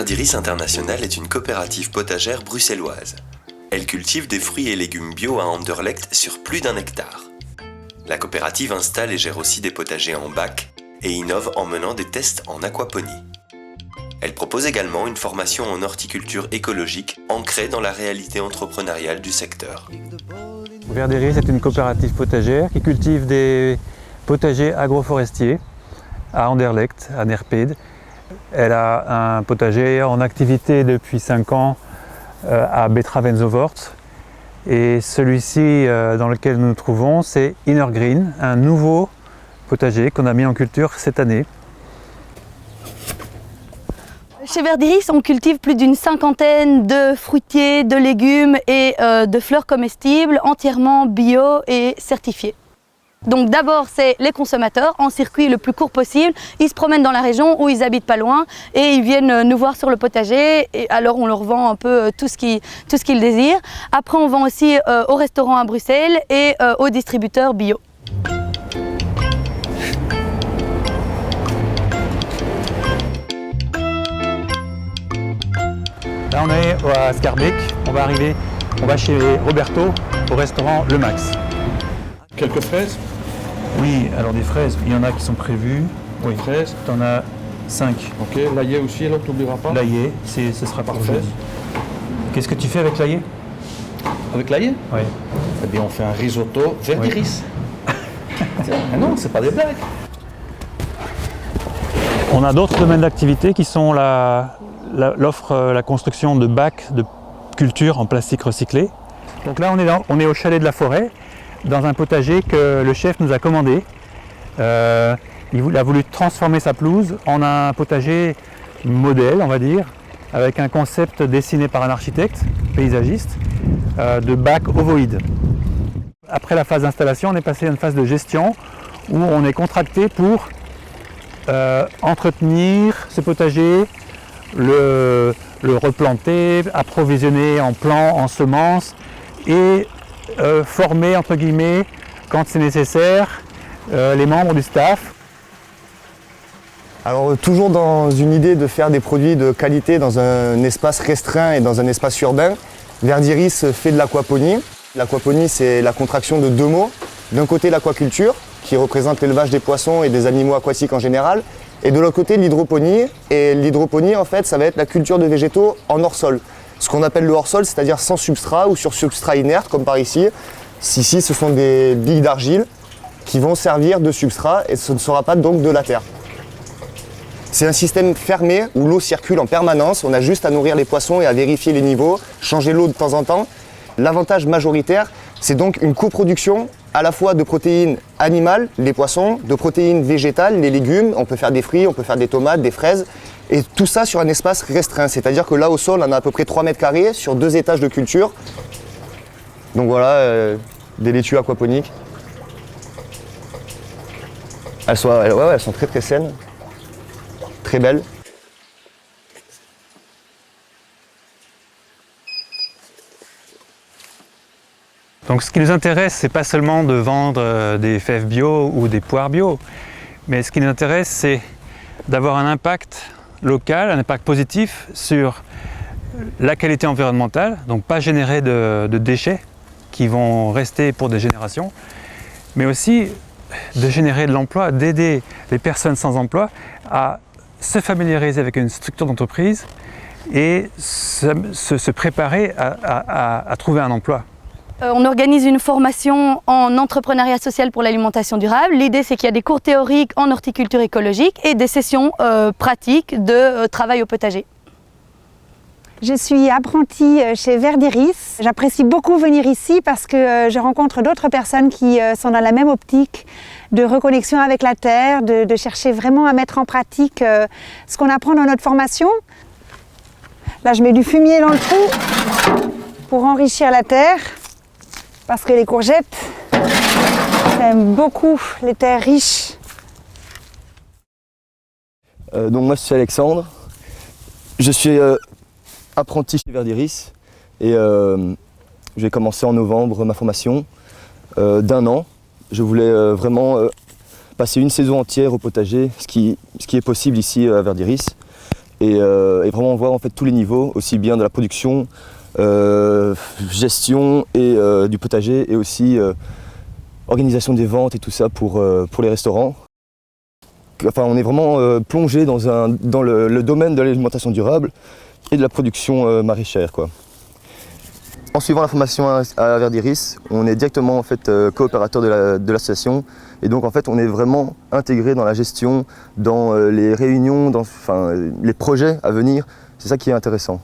Verdiris International est une coopérative potagère bruxelloise. Elle cultive des fruits et légumes bio à Anderlecht sur plus d'1 hectare. La coopérative installe et gère aussi des potagers en bac et innove en menant des tests en aquaponie. Elle propose également une formation en horticulture écologique ancrée dans la réalité entrepreneuriale du secteur. Verdiris est une coopérative potagère qui cultive des potagers agroforestiers à Anderlecht, à Nerpede. Elle a un potager en activité depuis 5 ans à Betravenzovoort. Et celui-ci dans lequel nous nous trouvons, c'est Inner Green, un nouveau potager qu'on a mis en culture cette année. Chez Verdiris, on cultive plus d'une 50aine de fruitiers, de légumes et de fleurs comestibles entièrement bio et certifiés. Donc d'abord, c'est les consommateurs en circuit le plus court possible. Ils se promènent dans la région où ils habitent pas loin et ils viennent nous voir sur le potager. Et alors on leur vend un peu tout ce qu'ils désirent. Après, on vend aussi aux restaurants à Bruxelles et aux distributeurs bio. Là on est à Scarbeck, on va chez Roberto au restaurant Le Max. Quelques fraises? Oui, alors des fraises, il y en a qui sont prévues. Oui. Fraises? Tu en as 5. Ok, l'aillé aussi, alors tu n'oublieras pas? L'aillé, ce sera parfait. Parfait. Qu'est-ce que tu fais avec l'aillé? Avec l'aillé? Oui. Eh bien, on fait un risotto Verdiris. Ah non, c'est pas des blagues. On a d'autres domaines d'activité qui sont la construction de bacs de culture en plastique recyclé. Donc là, on est au chalet de la Forêt, dans un potager que le chef nous a commandé. Il a voulu transformer sa pelouse en un potager modèle, on va dire, avec un concept dessiné par un architecte, paysagiste, de bacs ovoïdes. Après la phase d'installation, on est passé à une phase de gestion où on est contracté pour entretenir ce potager, le replanter, approvisionner en plants, en semences et former, entre guillemets, quand c'est nécessaire, les membres du staff. Alors toujours dans une idée de faire des produits de qualité dans un espace restreint et dans un espace urbain, Verdiris fait de l'aquaponie. L'aquaponie, c'est la contraction de 2 mots. D'un côté l'aquaculture, qui représente l'élevage des poissons et des animaux aquatiques en général, et de l'autre côté l'hydroponie. Et l'hydroponie, en fait, ça va être la culture de végétaux en hors-sol. Ce qu'on appelle le hors-sol, c'est-à-dire sans substrat ou sur substrat inerte, comme par ici. Ici, ce sont des billes d'argile qui vont servir de substrat et ce ne sera pas donc de la terre. C'est un système fermé où l'eau circule en permanence. On a juste à nourrir les poissons et à vérifier les niveaux, changer l'eau de temps en temps. L'avantage majoritaire, c'est donc une coproduction à la fois de protéines animales, les poissons, de protéines végétales, les légumes. On peut faire des fruits, on peut faire des tomates, des fraises. Et tout ça sur un espace restreint. C'est-à-dire que là, au sol, on a à peu près 3 mètres carrés sur 2 étages de culture. Donc voilà, des laitues aquaponiques. Elles sont très très saines, très belles. Donc ce qui nous intéresse, c'est pas seulement de vendre des fèves bio ou des poires bio, mais ce qui nous intéresse, c'est d'avoir un impact local, un impact positif sur la qualité environnementale, donc pas générer de déchets qui vont rester pour des générations, mais aussi de générer de l'emploi, d'aider les personnes sans emploi à se familiariser avec une structure d'entreprise et se préparer à trouver un emploi. On organise une formation en entrepreneuriat social pour l'alimentation durable. L'idée, c'est qu'il y a des cours théoriques en horticulture écologique et des sessions pratiques de travail au potager. Je suis apprentie chez Verdiris. J'apprécie beaucoup venir ici parce que je rencontre d'autres personnes qui sont dans la même optique de reconnexion avec la terre, de chercher vraiment à mettre en pratique ce qu'on apprend dans notre formation. Là, je mets du fumier dans le trou pour enrichir la terre. Parce que les courgettes, j'aime beaucoup les terres riches. Donc moi je suis Alexandre, je suis apprenti chez Verdiris et j'ai commencé en novembre ma formation d'1 an. Je voulais vraiment passer une saison entière au potager, ce qui est possible ici à Verdiris. et vraiment voir en fait tous les niveaux, aussi bien de la production, gestion et du potager, et aussi organisation des ventes et tout ça pour les restaurants. Enfin, on est vraiment plongé dans le domaine de l'alimentation durable et de la production maraîchère, quoi. En suivant la formation à Verdiris, on est directement en fait coopérateur de l'association, et donc en fait on est vraiment intégré dans la gestion, dans les réunions, dans les projets à venir. C'est ça qui est intéressant.